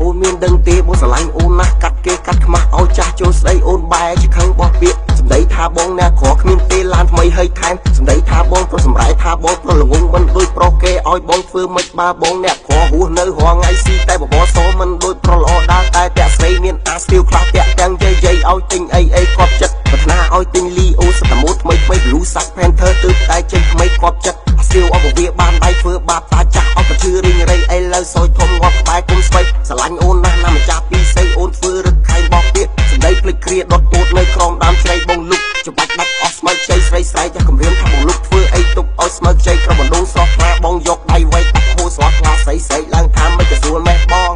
អូនមានដឹងទេបងស្រឡាញ់អូនណាស់កាត់គេកាត់ខ្មាស់ឲ្យចាស់ចូលស្ដីអូនបែរជាខឹងបោះពាក្យសម្ដីថាបងអ្នកក្រគ្មានទេឡានថ្មីហើយថែមសម្ដីថាបងប្រុសសម្រែថាបងប្រុសល្ងងមិនដូចប្រុសគេឲ្យបងធ្វើមិនបាបងអ្នកក្រហួសនៅរាល់ថ្ងៃស៊ីតែបបសមិនដូចប្រុសល្អដើរតែតាក់ស្រីមានអាស្ទីវខ្លះតាក់ទាំងយាយឲ្យទិញអីគាត់ចិត្តប្រាថ្នាឲ្យទិញលីអូសតាម៉ូថ្មីBlue Sack Panther ទើបតែចេញថ្មីគាត់ចិត្តអាស្ទីវអបវាបានដៃធ្វើបាបតាចាស់អត់បញ្ជឿរីងរៃអីលើសយធំងាប់បែកគុំស្បែកស្រឡាញ់អូនណាស់ណាម្ចាស់ពីស័យអូនធ្វើរឹកខែងបោះទៀតសម្ដីភ្លេចគ្រាដុតពោតនៅក្រោមដើមជ្រៃបងលុកច្បាច់ដាច់អស់ស្មើជ័យស្រីស្រែចាស់គម្រាមថាបងលុកធ្វើអីទុកឲ្យស្មើជ័យក្រុមបណ្ដូងស្រស់ខ្លាបងយកដៃវែកដាក់ហូរស្រស់ខ្លាស្រីឡើងថាមិនទៅស្រួលម៉េះបង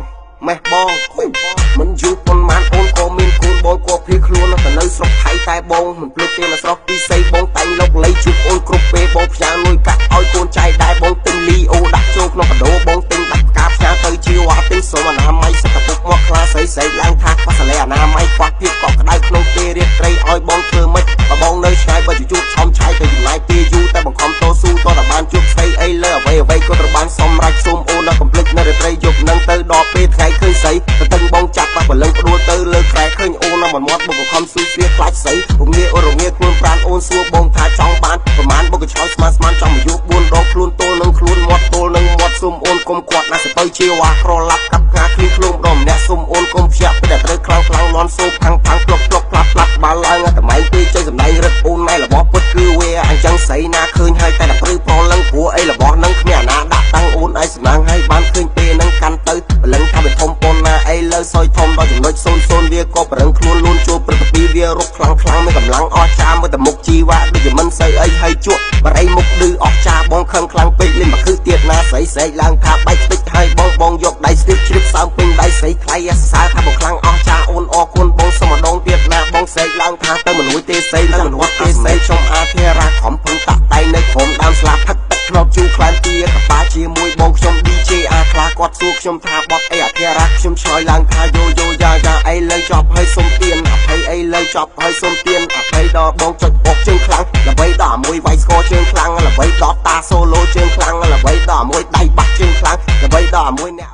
មិនយូរប៉ុន្មានអូនក៏មានកូនបងក៏ភៀសខ្លួនទៅនៅស្រុកថៃតែបងមិនភ្លេចទេនៅស្រុកពីស័យបងតែងលោកលៃជួបអូនគ្រប់ពេលបងផ្ញើលុយកាក់ឲ្យកូនចៃដែរបងទិញលីអូដាក់ចូលក្នុងកដោបងទិញដាច់ផ្កាផ្ញើទៅជាវ៉ាទិញសុំអនាម័យសកពុកមកខ្លាស្រីឡើងថាខ្វះសាឡេអនាម័យខ្វះភាពកក់ក្ដៅក្នុងពេលរៀបត្រីឲ្យបងធ្វើម៉េចបើបងនៅឆ្ងាយបើជួបឆំឆាយទៅចំណាយពេលយូរតែបង្ខំតស៊ូតតែបានជួបស្រីអីលើអ្វីក៏ត្រូវបានសម្រេចសូមអូនដល់កំភ្លេចនៅរាត្រីយប់នឹងទៅដល់ពេលថ្ងៃឃើញស្រីទៅបងចាប់បាក់បលឹងផ្ដួលទៅលើក្រែឃើញអូននៅមាត់បុកខំស៊ូស្លៀកខ្លាចស្រីពងាអូនរងាខ្លួនប្រានអូនសួរបងថាចង់បានប្រមាណបុកឆ្លោយស្មានចង់មកយក4ដងខ្លួនទល់នឹងខ្លួនមាត់ទល់នឹងមាត់សុំអូនគុំគាត់ណាស់ទៅជាវ៉ាក្រឡាប់កាប់ងាឃ្លីខ្លួនម្ដងម្នាក់សុំអូនគុំភ្ញាក់ពេលតែត្រូវខ្លាំងលន់សូផាំងផ្លុកផ្លាប់បានឡើងតែម៉ែពេកចេញសម្ដែងរឹតអូនណែរបស់ពុតគឺវាអញ្ចឹងស្រីណាឃើញហើយតែព្រឺប្រលឹងព្រោះអីរបស់នឹងគ្មានអាណាដាក់តាំងអូនឯងសម្លាងហើយបានឃើញពេលនឹងកាន់ទៅបលឹងថាវាធំប៉ុនណាអីលើសយធំដល់ចំណុច00វាក៏ប្រឹងខ្លួនលូនជួព្រឹកពីវារុកខ្លាំងមានកម្លាំងអស្ចារ្យមើលតែមុខជីវ៉ាដូចជាមិនសូវអីហើយជក់បរិយមុខឌឺអស្ចារ្យបងខឹងខ្លាំងពេកលេងមកគឺទៀតណាស្រីឡើងថាបែកតិចហើយបងយកដៃស្ទាបជ្រាបសើមពេញដៃស្រីថ្លៃសរសើរថាបងខ្លាំងអស្ចារ្យអូនអរគុណបងសុំម្ដងទៀតណាបងស្រីឡើងថាទៅមនុស្សទេស្រីទៅមនុស្សទេស្រីខ្ញុំអាធិរាខំភឹងតាក់ដៃនៅក្រុមដើមស្លាផឹកទឹកធ្លាប់ជូរខ្លាំងទាកបាជាមួយបងខ្ញុំ DJ អាខ្លាគាត់សួរខ្ញុំថាបត់អីអាធិរាខ្ញុំឆ្លើយឡើងថាយោយ៉ាអីលើចប់ហើយសុំទៀនអភ័យអីលើចប់ហើយសុំទៀនអភ័យដល់បងចុចបោកជើងខ្លាំងដើម្បីដល់មួយវាយស្គរជើងខ្លាំងដើម្បីដល់តាសូឡូជើងខ្លាំងដើម្បីដល់មួយដៃបាក់ជើងខ្លាំងដើម្បីដល់មួយអ្នក